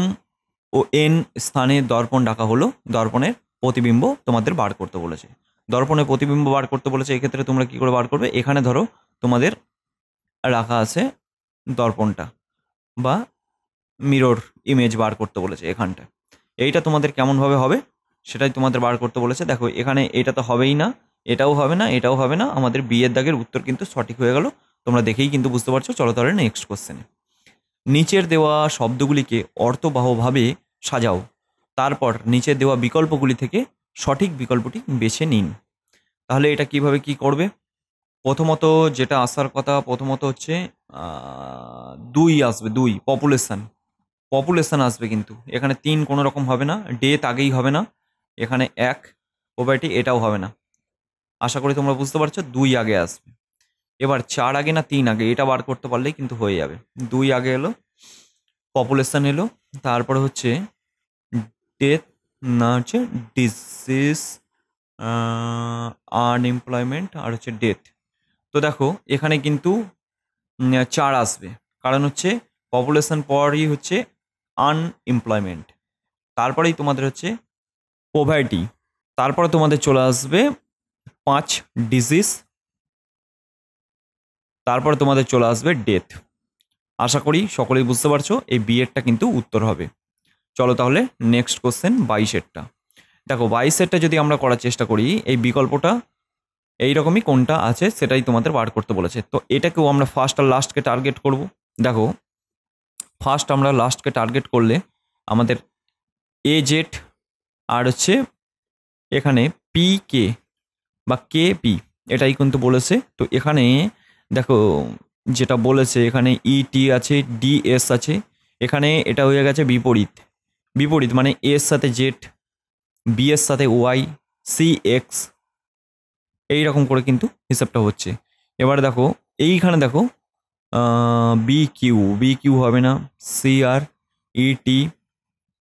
ও এন স্থানে দর্পণ রাখা হলো, দর্পণের প্রতিবিম্ব তোমাদের বার করতে বলেছে। দর্পণের প্রতিবিম্ব বার করতে বলেছে, এক্ষেত্রে তোমরা কি করে বার করবে, এখানে ধরো তোমাদের রাখা আছে দর্পণটা বা মিরর ইমেজ বার করতে বলেছে এখানটা। এইটা তোমাদের কেমনভাবে হবে সেটাই তোমাদের বার করতে বলেছে। দেখো এখানে এটা তো হবেই না, এটাও হবে না, এটাও হবে না, আমাদের বি এর দাগের উত্তর কিন্তু সঠিক হয়ে গেল। তোমরা দেখেই কিন্তু বুঝতে পারছো। চলো তাহলে নেক্সট কোশ্চেনে। নিচের দেওয়া শব্দগুলিকে অর্থবহভাবে সাজাও, তারপর নিচের দেওয়া বিকল্পগুলি থেকে সঠিক বিকল্পটি বেছে নিন। তাহলে এটা কিভাবে কি করবে, প্রথমত যেটা আসার কথা প্রথমত হচ্ছে 2 আসবে, 2 পপুলেশন আসবে, কিন্তু এখানে 3 কোনো রকম হবে না, ডেথ আগেই হবে না, এখানে 1 প্রবাবিলিটি এটাও হবে না। আশা করি তোমরা বুঝতে পারছো, 2 আগে আসবে। এবার 4 আগে না 3 আগে এটা বার করতে পারলেই কিন্তু হয়ে যাবে। 2 আগে এলো, পপুলেশন এলো, তারপরে হচ্ছে ডেথ না হচ্ছে ডিজিজ, আনএমপ্লয়মেন্ট আর হচ্ছে ডেথ। তো দেখো এখানে কিন্তু 4 আসবে, কারণ হচ্ছে পপুলেশন পরই হচ্ছে আনএমপ্লয়মেন্ট, তারপরেই তোমাদের হচ্ছে পভার্টি, তারপরে তোমাদের চলে আসবে 5 ডিজিজ, তারপরে তোমাদের চলে আসবে ডেথ। আশা করি সকলেই বুঝতে পারছো, এই বিএডটা কিন্তু উত্তর হবে। চলো তাহলে নেক্সট কোশ্চেন 22-এরটা। দেখো 22-এরটা যদি আমরা করার চেষ্টা করি, এই বিকল্পটা এইরকমই কোনটা আছে সেটাই তোমাদের বার করতে বলেছে। তো এটাকেও আমরা ফার্স্ট আর লাস্টকে টার্গেট করব। দেখো ফার্স্ট আমরা লাস্টকে টার্গেট করলে আমাদের এ জেড আর হচ্ছে এখানে পি কে বা কে পি এটাই কিন্তু বলেছে। তো এখানে দেখো যেটা বলেছে, এখানে ইটি আছে, ডিএস আছে, এখানে এটা হয়ে গেছে বিপরীত, বিপরীত মানে এর সাথে জেড, বি এর সাথে ওয়াই, সি এক্স, এইরকম করে কিন্তু হিসাবটা হচ্ছে। এবার দেখো এইখানে দেখো বি কিউ হবে না, সি আর ইটি,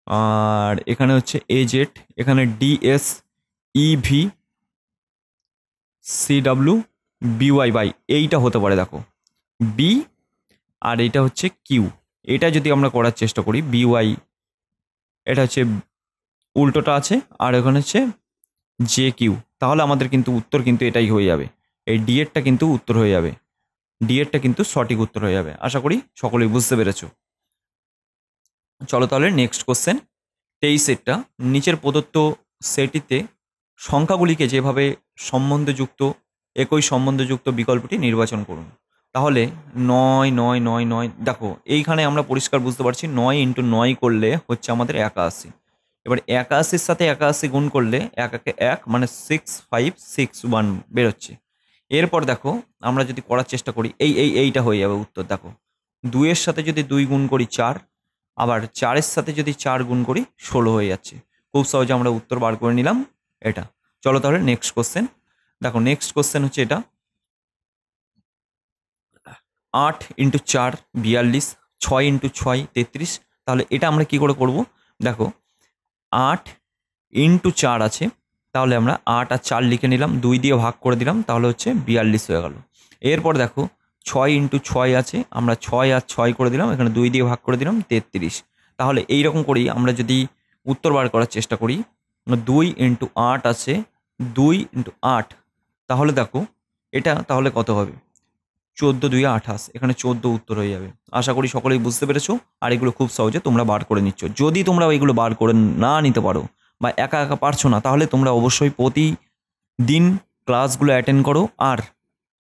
আর এখানে হচ্ছে এ জেড, এখানে DS, EV, C W, BY by এইটা হতে পারে। দেখো বি আর এইটা হচ্ছে কিউ, এটা যদি আমরা করার চেষ্টা করি বিওয়াই, এটা হচ্ছে উল্টোটা আছে, আর এখানে হচ্ছে জে কিউ, তাহলে আমাদের কিন্তু উত্তর কিন্তু এটাই হয়ে যাবে। এই ডিএডটা কিন্তু উত্তর হয়ে যাবে, ডিএডটা কিন্তু সঠিক উত্তর হয়ে যাবে। আশা করি সকলেই বুঝতে পেরেছো। চলো তাহলে নেক্সট কোশ্চেন 23-এরটা। নিচের প্রদত্ত সেটিতে সংখ্যাগুলিকে যেভাবে সম্বন্ধযুক্ত একই সম্বন্ধযুক্ত বিকল্পটি নির্বাচন করুন। তাহলে 9 9 9 9, দেখো এইখানে আমরা পরিষ্কার বুঝতে পারছি 9 × 9 করলে হচ্ছে আমাদের 81। এবার 81-র সাথে 81 গুণ করলে 1 1 1 মানে 6561 বেরোচ্ছে। এরপর দেখো আমরা যদি করার চেষ্টা করি এইটা হয়ে যাবে উত্তর। দেখো 2-এর সাথে যদি 2 গুণ করি 4, আবার 4-এর সাথে যদি 4 গুণ করি 16 হয়ে যাচ্ছে। খুব সহজে আমরা উত্তর বার করে নিলাম এটা। চলো তাহলে নেক্সট কোশ্চেন। দেখো নেক্সট কোশ্চেন হচ্ছে এটা 8 × 4 42, 6 × 6 33। তাহলে এটা আমরা কি করে করব, দেখো 8 × 4 আছে, তাহলে আমরা 8 আর 4 লিখে নিলাম, 2 দিয়ে ভাগ করে দিলাম, তাহলে হচ্ছে 42 হয়ে গেল। এরপর দেখো 6 × 6 আছে, আমরা 6 আর 6 করে দিলাম, এখানে 2 দিয়ে ভাগ করে দিলাম 33। তাহলে এইরকম করেই আমরা যদি উত্তর বার করার চেষ্টা করি, 2 × 8 আছে, 2 × 8, তাহলে দেখো এটা তাহলে কত হবে, 14 2 28, এখানে 14 উত্তর হয়ে যাবে। আশা করি সকলেই বুঝতে পেরেছো। আর এগুলো খুব সহজে তোমরা বার করে নিচ্ছ। যদি তোমরা এগুলো বার করে না নিতে পারো বা একা একা পারছো না, তাহলে তোমরা অবশ্যই প্রতিদিন ক্লাসগুলো অ্যাটেন্ড করো আর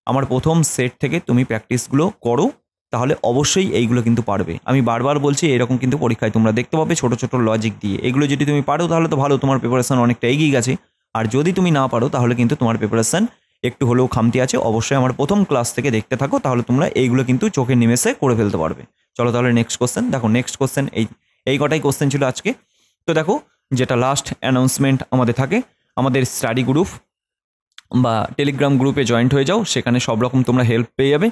আমার প্রথম সেট থেকে তুমি প্র্যাকটিসগুলো করো, তাহলে অবশ্যই এইগুলো কিন্তু পারবে। আমি বারবার বলছি, এরকম কিন্তু পরীক্ষায় তোমরা দেখতে পাবে ছোট ছোট লজিক দিয়ে। এগুলো যদি তুমি পারো তাহলে তো ভালো, তোমার প্রিপারেশন অনেকটা এগিয়ে গেছে। আর যদি তুমি না পারো তাহলে কিন্তু তোমার প্রিপারেশন একটু হলেও খামতি আছে। অবশ্যই আমার প্রথম ক্লাস থেকে দেখতে থাকো, তাহলে তোমরা এইগুলো কিন্তু চোখের নিমেষে করে ফেলতে পারবে। চলো তাহলে নেক্সট কোশ্চেন দেখো। নেক্সট কোশ্চেন এই কটাই কোশ্চেন ছিল আজকে। তো দেখো, যেটা লাস্ট অ্যানাউন্সমেন্ট আমাদের থাকে, আমাদের স্টাডি গ্রুপ বা টেলিগ্রাম গ্রুপে জয়েন্ট হয়ে যাও, সেখানে সব রকম তোমরা হেল্প পেয়ে যাবে।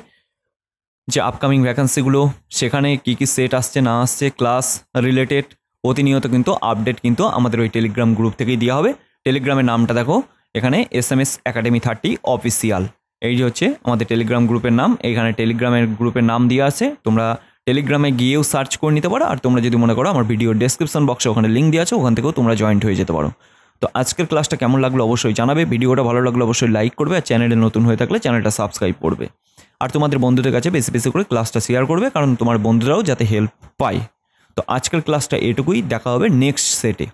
যে আপকামিং ভ্যাকান্সিগুলো, সেখানে কী কী সেট আসছে না আসছে, ক্লাস রিলেটেড প্রতিনিয়ত কিন্তু আপডেট কিন্তু আমাদের ওই টেলিগ্রাম গ্রুপ থেকেই দেওয়া হবে। টেলিগ্রামের নামটা দেখো এখানে, SMS Academy 30 অফিসিয়াল। এই যে হচ্ছে আমাদের টেলিগ্রাম গ্রুপের নাম। এখানে টেলিগ্রামের গ্রুপের নাম দেওয়া আছে, তোমরা টেলিগ্রামে গিয়েও সার্চ করে নিতে পারো। আর তোমরা যদি মনে করো, আমার ভিডিও ডেসক্রিপশন বক্সে ওখানে লিঙ্ক দেওয়া আছে, ওখান থেকেও তোমরা জয়েন্ট হয়ে যেতে পারো। তো আজকের ক্লাসটা কেমন লাগলো অবশ্যই জানাবে। ভিডিওটা ভালো লাগলো অবশ্যই লাইক করবে, আর চ্যানেলে নতুন হয়ে থাকলে চ্যানেলটা সাবস্ক্রাইব করবে। আর তোমাদের বন্ধুদের কাছে বেশি বেশি করে ক্লাসটা শেয়ার করবে, কারণ তোমার বন্ধুরাও যাতে হেল্প পায়। তো আজকের ক্লাসটা এটুকুই, দেখা হবে নেক্সট সেটে।